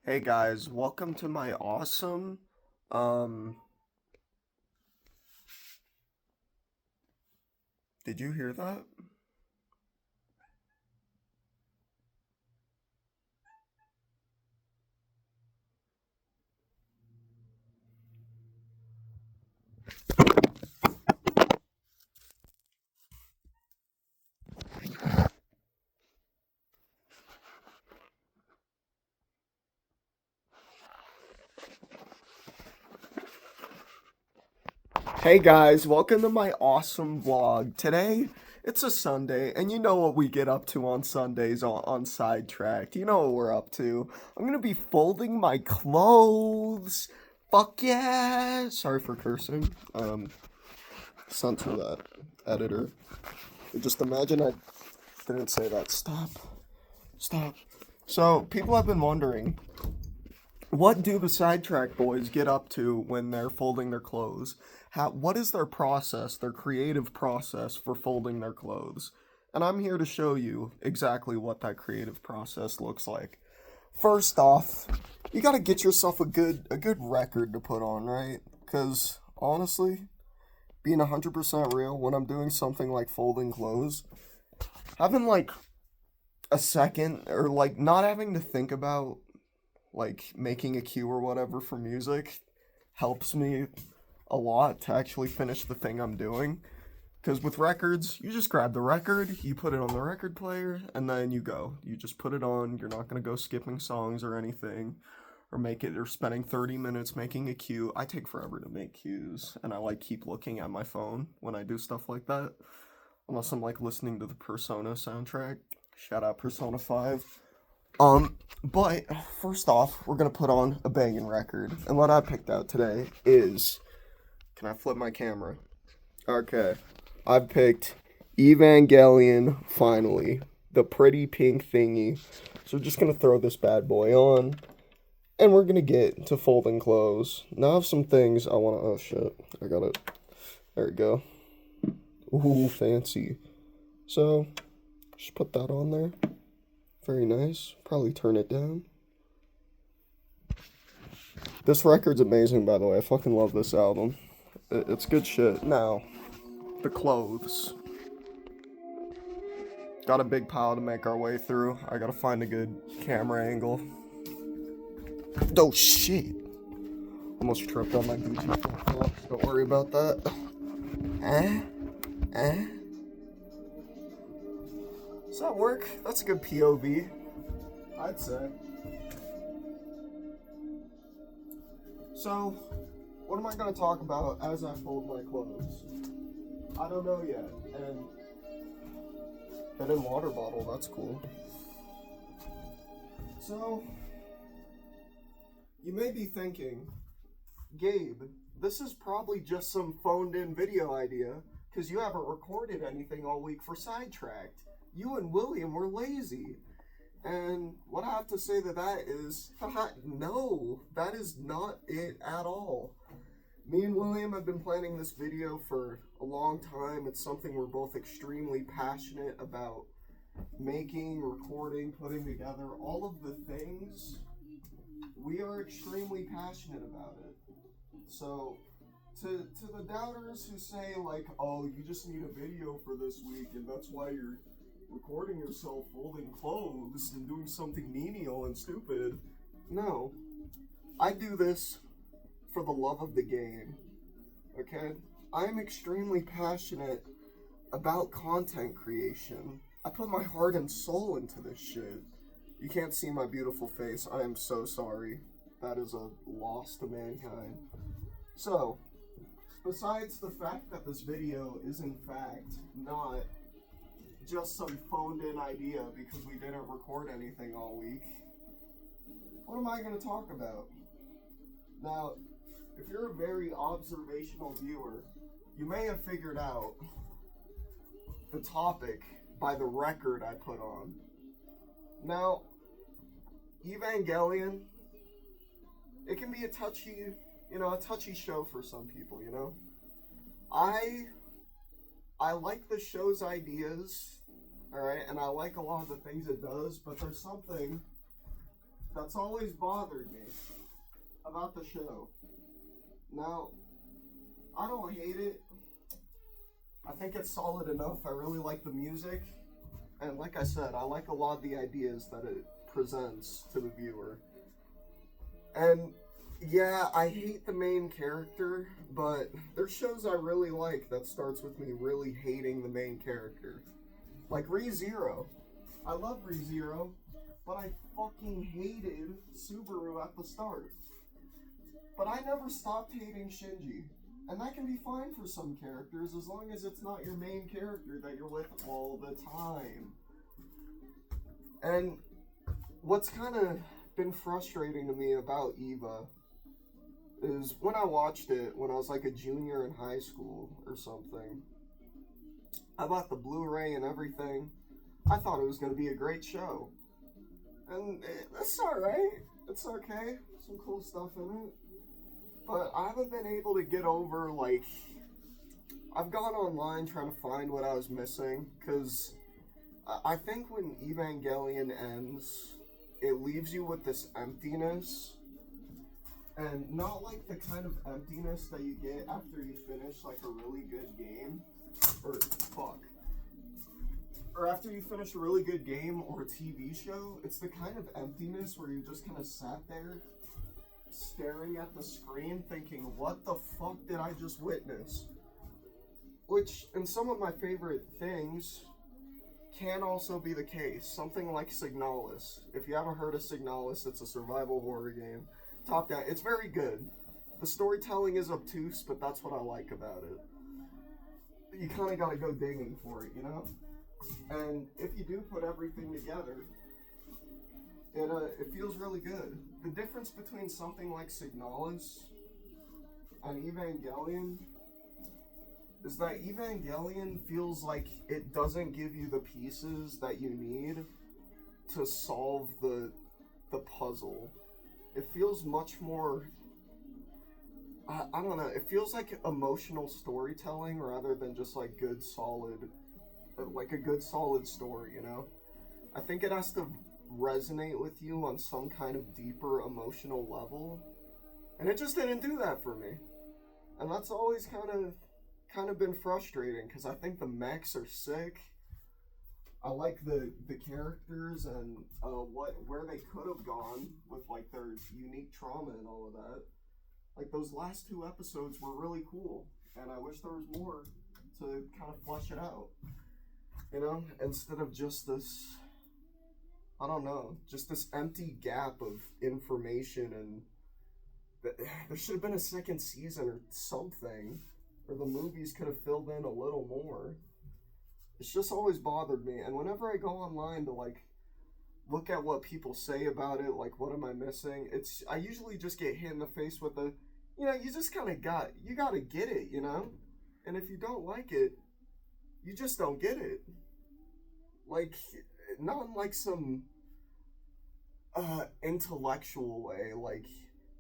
Hey guys, welcome to my awesome um did you hear that? Hey guys, welcome to my awesome vlog. Today it's a Sunday and you know what we get up to on Sundays on Sidetracked. You know what we're up to. I'm going to be folding my clothes. Fuck yeah. Sorry for cursing. Censor that, editor. Just imagine I didn't say that. Stop. Stop. So, people have been wondering, what do the sidetrack boys get up to when they're folding their clothes? What is their process, their creative process for folding their clothes? And I'm here to show you exactly what that creative process looks like. First off, you got to get yourself a good record to put on, right? Cuz honestly, being 100% real, when I'm doing something like folding clothes, having like a second or like not having to think about like making a cue or whatever for music helps me a lot to actually finish the thing I'm doing. Because with records, you just grab the record, you put it on the record player, and then you go. You just put it on. You're not going to go skipping songs or anything, or spending 30 minutes making a cue. I take forever to make cues, and I like keep looking at my phone when I do stuff like that. Unless I'm like listening to the Persona soundtrack. Shout out Persona 5. But first off, we're gonna put on a banging record. And what I picked out today is, can I flip my camera? Okay. I've picked Evangelion finally. The pretty pink thingy. So we're just gonna throw this bad boy on. And we're gonna get to folding clothes. Now I have some things I wanna, oh shit. I got it. There we go. Ooh, fancy. So, just put that on there. Very nice. Probably turn it down. This record's amazing, by the way. I fucking love this album. It's good shit. Now, the clothes. Got a big pile to make our way through. I gotta find a good camera angle. Oh shit! Almost tripped on my Gucci flip-flops. Don't worry about that. Eh? Eh? Does that work? That's a good POV, I'd say. So, what am I gonna talk about as I fold my clothes? I don't know yet. And hidden water bottle, that's cool. So, you may be thinking, Gabe, this is probably just some phoned in video idea because you haven't recorded anything all week for Sidetracked. You and William were lazy. And what I have to say to that is, haha, no, that is not it at all. Me and William have been planning this video for a long time. It's something we're both extremely passionate about making, recording, putting together, all of the things. We are extremely passionate about it. So, to the doubters who say, like, oh, you just need a video for this week, and that's why you're recording yourself folding clothes and doing something menial and stupid. No. I do this for the love of the game. Okay? I'm extremely passionate about content creation. I put my heart and soul into this shit. You can't see my beautiful face. I am so sorry. That is a loss to mankind. So, besides the fact that this video is in fact not just some phoned in idea because we didn't record anything all week, what am I going to talk about? Now, if you're a very observational viewer, you may have figured out the topic by the record I put on. Now, Evangelion, it can be a touchy show for some people, you know? I like the show's ideas, alright, and I like a lot of the things it does, but there's something that That's always bothered me about the show. Now, I don't hate it. I think it's solid enough. I really like the music. And like I said, I like a lot of the ideas that it presents to the viewer. And yeah, I hate the main character, but there's shows I really like that starts with me really hating the main character. Like ReZero. I love ReZero, but I fucking hated Subaru at the start. But I never stopped hating Shinji. And that can be fine for some characters as long as it's not your main character that you're with all the time. And what's kind of been frustrating to me about Eva is when I watched it when I was like a junior in high school or something. I bought the Blu-ray and everything. I thought it was going to be a great show. And it's alright. It's okay. Some cool stuff in it. But I haven't been able to get over, like, I've gone online trying to find what I was missing, because I think when Evangelion ends, it leaves you with this emptiness, and not like the kind of emptiness that you get after you finish, like, a really good game, or after you finish a really good game or a TV show. It's the kind of emptiness where you just kind of sat there, staring at the screen thinking, what the fuck did I just witness? Which, in some of my favorite things, can also be the case. Something like Signalis. If you haven't heard of Signalis, it's a survival horror game. Top down. It's very good. The storytelling is obtuse, but that's what I like about it. You kind of gotta go digging for it, you know? And if you do put everything together, it feels really good. The difference between something like Signalis and Evangelion is that Evangelion feels like it doesn't give you the pieces that you need to solve the puzzle. It feels much more, I don't know, it feels like emotional storytelling rather than just like a good solid story, you know? I think it has to resonate with you on some kind of deeper emotional level, and it just didn't do that for me, and that's always kind of been frustrating, because I think the mechs are sick. I like the characters and where they could have gone with like their unique trauma and all of that. Like those last 2 episodes were really cool, and I wish there was more to kind of flesh it out, you know, instead of just this, I don't know, just this empty gap of information. And there should have been a second season or something, or the movies could have filled in a little more. It's just always bothered me, and whenever I go online to like look at what people say about it, like what am I missing, I usually just get hit in the face with you just kind of gotta get it, you know? And if you don't like it, you just don't get it. Like, not in like some intellectual way, like,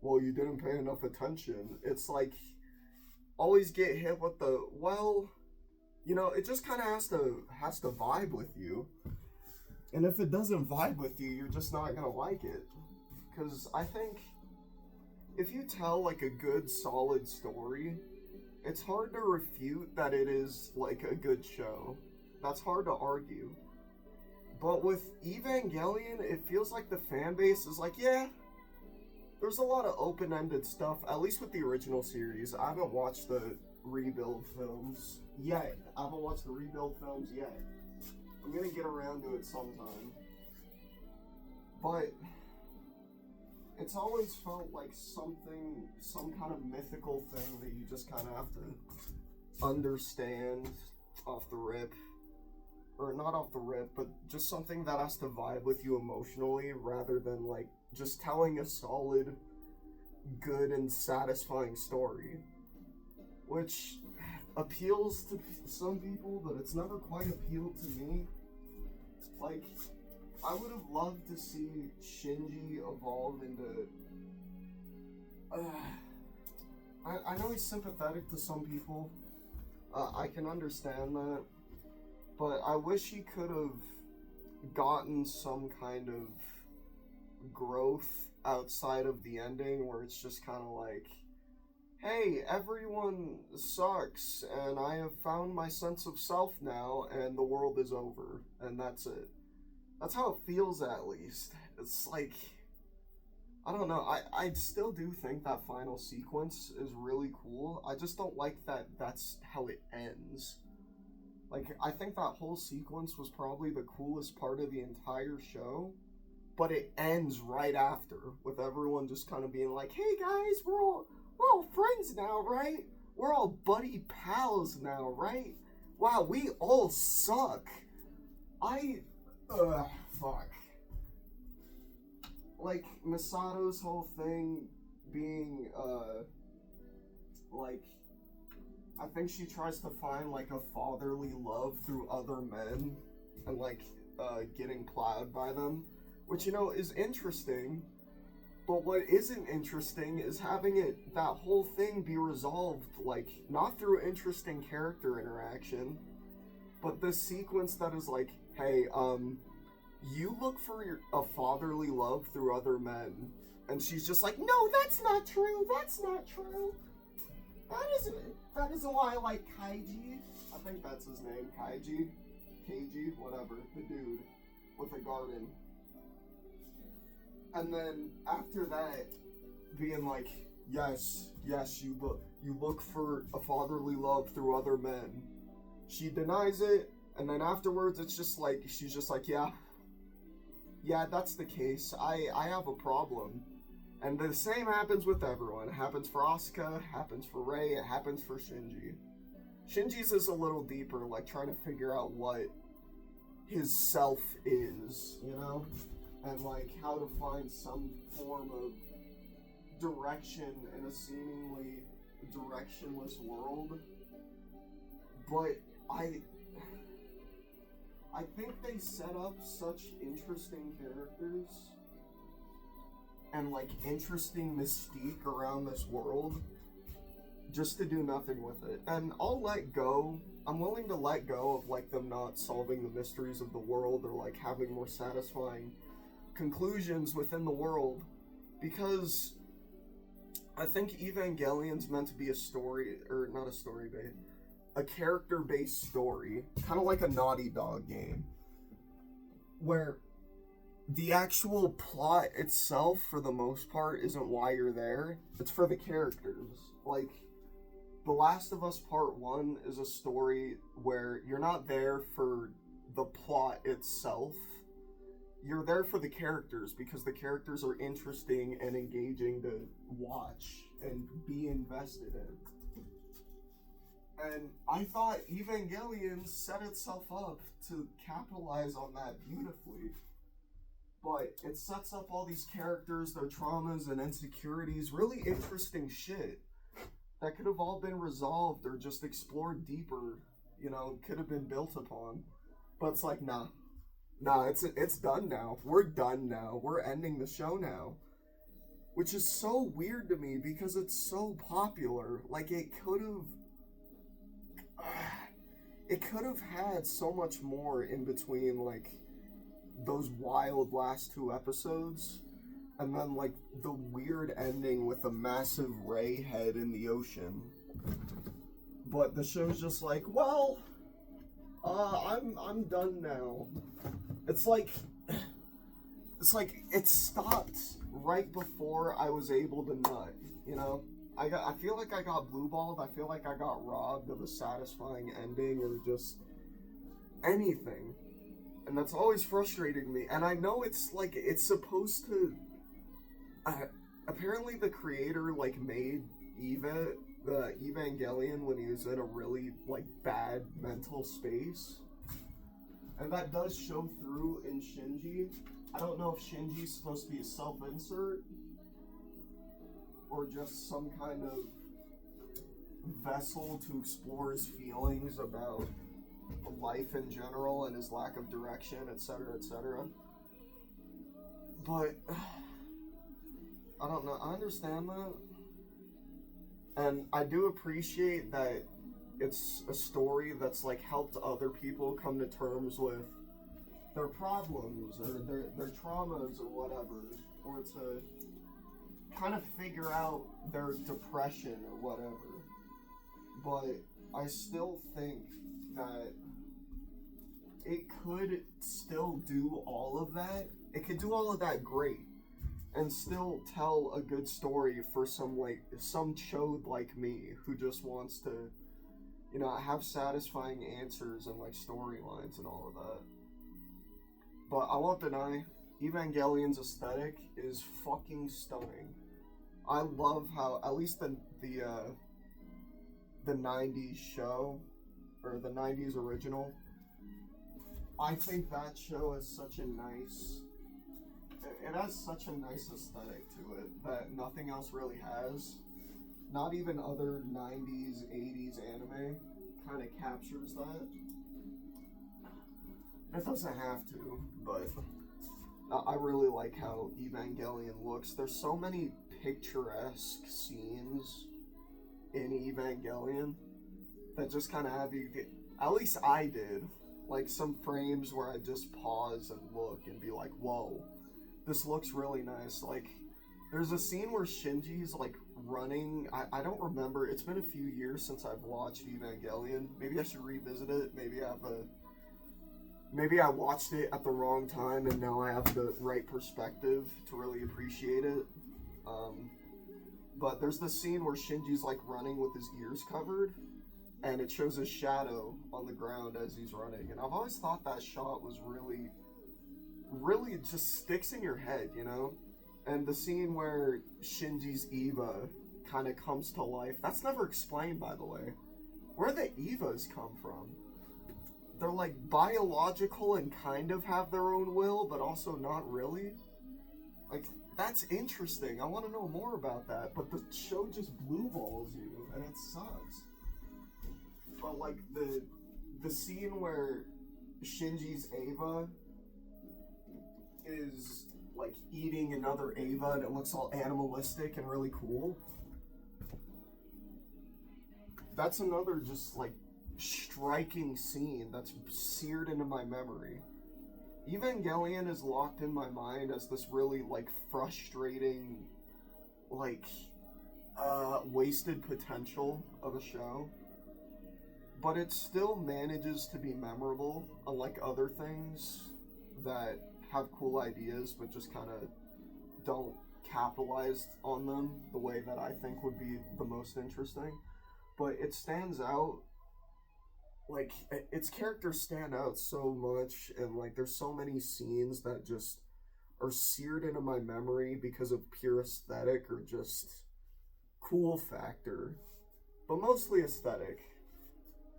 well, you didn't pay enough attention. It's like, always get hit with it just kind of has to vibe with you. And if it doesn't vibe with you, you're just not gonna like it. Because I think if you tell like a good solid story, it's hard to refute that it is like a good show. That's hard to argue. But with Evangelion, it feels like the fan base is like, yeah, there's a lot of open-ended stuff, at least with the original series. I haven't watched the rebuild films yet. I'm gonna get around to it sometime. But it's always felt like some kind of mythical thing that you just kind of have to understand off the rip. Or not off the rip, but just something that has to vibe with you emotionally rather than like just telling a solid, good, and satisfying story. Which appeals to some people, but it's never quite appealed to me. Like, I would have loved to see Shinji evolve into... I know he's sympathetic to some people. I can understand that. But I wish he could have gotten some kind of growth outside of the ending where it's just kind of like, hey, everyone sucks, and I have found my sense of self now, and the world is over, and that's it. That's how it feels, at least. It's like, I don't know, I still do think that final sequence is really cool. I just don't like that that's how it ends. Like, I think that whole sequence was probably the coolest part of the entire show, but it ends right after, with everyone just kind of being like, hey guys, we're all friends now, right? We're all buddy pals now, right? Wow, we all suck. Fuck. Like, Misato's whole thing being, like, I think she tries to find, like, a fatherly love through other men, and, like, getting plowed by them, which, you know, is interesting. But what isn't interesting is having that whole thing be resolved, like, not through interesting character interaction, but this sequence that is like, hey, you look for a fatherly love through other men. And she's just like, no, that's not true, that's not true. That isn't why I like Kaiji. I think that's his name, Keiji, whatever, the dude with a garden. And then after that, being like, yes, you look for a fatherly love through other men. She denies it, and then afterwards it's just like, she's just like, yeah, that's the case. I have a problem. And the same happens with everyone. It happens for Asuka, it happens for Rei, it happens for Shinji. Shinji's is a little deeper, like trying to figure out what his self is, you know? And like how to find some form of direction in a seemingly directionless world. But I think they set up such interesting characters and like interesting mystique around this world just to do nothing with it. And I'm willing to let go of like them not solving the mysteries of the world or like having more satisfying conclusions within the world, because I think Evangelion's meant to be a story, or not a story based, a character-based story, kind of like a Naughty Dog game, where the actual plot itself, for the most part, isn't why you're there. It's for the characters. Like, The Last of Us Part 1 is a story where you're not there for the plot itself. You're there for the characters, because the characters are interesting and engaging to watch and be invested in. And I thought Evangelion set itself up to capitalize on that beautifully. But it sets up all these characters, their traumas and insecurities, really interesting shit that could have all been resolved or just explored deeper, you know, could have been built upon. But it's like, nah, it's done now. We're done now. We're ending the show now. Which is so weird to me because it's so popular. Like, it could have had so much more in between, like, those wild last 2 episodes, and then, like, the weird ending with a massive ray head in the ocean. But the show's just like, well, I'm done now. It's like it stopped right before I was able to nut, you know? I feel like I got blue-balled. I feel like I got robbed of a satisfying ending or just anything. And that's always frustrating me. And I know it's like, it's supposed to... apparently the creator, like, made the Evangelion when he was in a really, like, bad mental space. And that does show through in Shinji. I don't know if Shinji's supposed to be a self-insert or just some kind of vessel to explore his feelings about life in general and his lack of direction, etc., etc. But I don't know. I understand that. And I do appreciate that it's a story that's like helped other people come to terms with their problems or their traumas or whatever. or to kind of figure out their depression or whatever. But I still think that it could still do all of that. It could do all of that great and still tell a good story for some chode like me who just wants to, you know, have satisfying answers and like storylines and all of that. But I won't deny, Evangelion's aesthetic is fucking stunning. I love how at least the 90s show, or the 90s original, I think that show has such a nice, it has such a nice aesthetic to it that nothing else really has. Not even other 90s, 80s anime kind of captures that. It doesn't have to, but I really like how Evangelion looks. There's so many picturesque scenes in Evangelion that just kind of have you get, at least I did, like some frames where I just pause and look and be like, whoa, this looks really nice. Like, there's a scene where Shinji's like running, I don't remember, it's been a few years since I've watched Evangelion. Maybe I should revisit it, maybe I watched it at the wrong time and now I have the right perspective to really appreciate it. But there's this scene where Shinji's like running with his ears covered, and it shows his shadow on the ground as he's running. And I've always thought that shot was really, really just sticks in your head, you know? And the scene where Shinji's Eva kind of comes to life, that's never explained, by the way. Where the Evas come from? They're like biological and kind of have their own will, but also not really. Like, that's interesting. I want to know more about that. But the show just blue balls you, and it sucks. But like the scene where Shinji's Eva is like eating another Eva, and it looks all animalistic and really cool. That's another just like striking scene that's seared into my memory. Evangelion is locked in my mind as this really like frustrating, like wasted potential of a show, but it still manages to be memorable, unlike other things that have cool ideas but just kind of don't capitalize on them the way that I think would be the most interesting. But it stands out. Like, its characters stand out so much, and like there's so many scenes that just are seared into my memory because of pure aesthetic or just cool factor, but mostly aesthetic,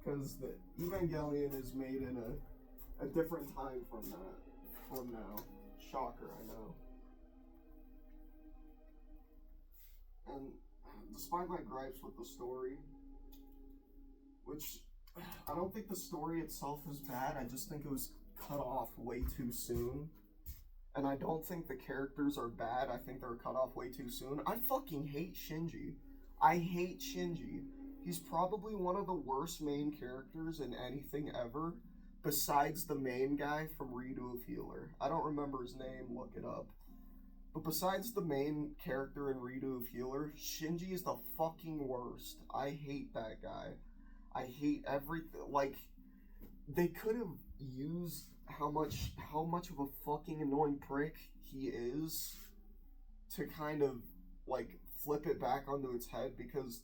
because the Evangelion is made in a different time from now. Shocker, I know. And despite my gripes with the story, which I don't think the story itself is bad, I just think it was cut off way too soon. And I don't think the characters are bad, I think they were cut off way too soon. I fucking hate Shinji. I hate Shinji. He's probably one of the worst main characters in anything ever, besides the main guy from Redo of Healer. I don't remember his name, look it up. But besides the main character in Redo of Healer, Shinji is the fucking worst. I hate that guy. I hate everything. Like, they could have used how much of a fucking annoying prick he is to kind of, like, flip it back onto its head, because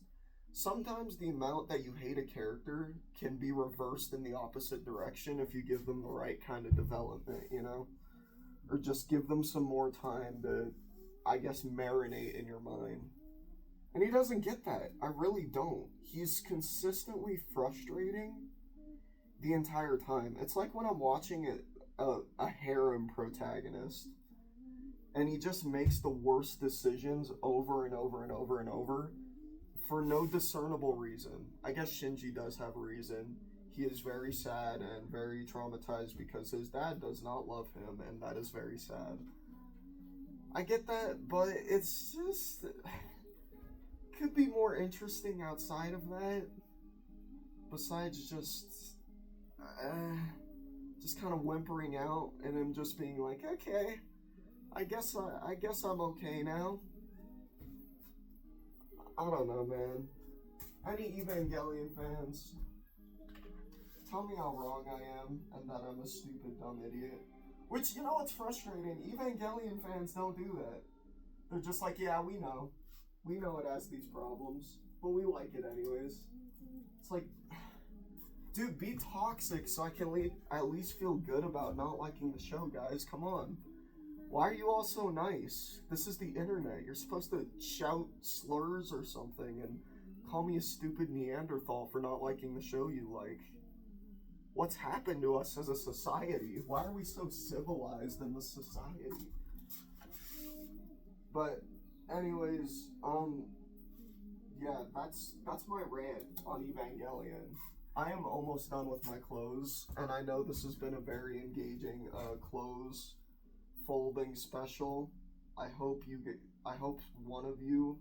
sometimes the amount that you hate a character can be reversed in the opposite direction if you give them the right kind of development, you know? Or just give them some more time to, I guess, marinate in your mind. And he doesn't get that. I really don't. He's consistently frustrating the entire time. It's like when I'm watching a harem protagonist, and he just makes the worst decisions over and over and over and over for no discernible reason. I guess Shinji does have a reason. He is very sad and very traumatized because his dad does not love him, and that is very sad. I get that, but it's just... could be more interesting outside of that, besides just kind of whimpering out and him just being like, okay, I guess I'm okay now. I don't know, man. Any Evangelion fans, tell me how wrong I am and that I'm a stupid, dumb idiot. Which, you know what's frustrating? Evangelion fans don't do that. They're just like, yeah, we know. We know it has these problems, but we like it anyways. It's like, dude, be toxic so I can at least feel good about not liking the show, guys. Come on. Why are you all so nice? This is the internet. You're supposed to shout slurs or something and call me a stupid Neanderthal for not liking the show you like. What's happened to us as a society? Why are we so civilized in this society? But anyways, yeah, that's my rant on Evangelion. I am almost done with my clothes, and I know this has been a very engaging clothes folding special. I hope one of you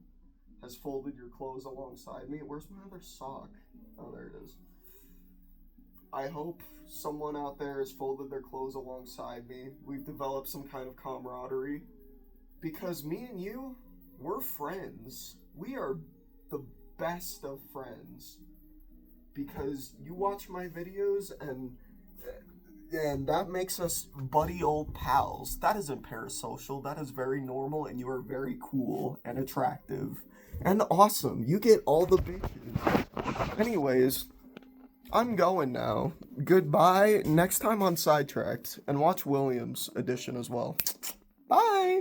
has folded your clothes alongside me. Where's my other sock? Oh, there it is. I hope someone out there has folded their clothes alongside me. We've developed some kind of camaraderie. Because me and you, we're friends. We are the best of friends. Because you watch my videos and that makes us buddy old pals. That isn't parasocial. That is very normal, and you are very cool and attractive and awesome. You get all the bitches. Anyways, I'm going now. Goodbye. Next time on Sidetracked, and watch Williams' edition as well. Bye.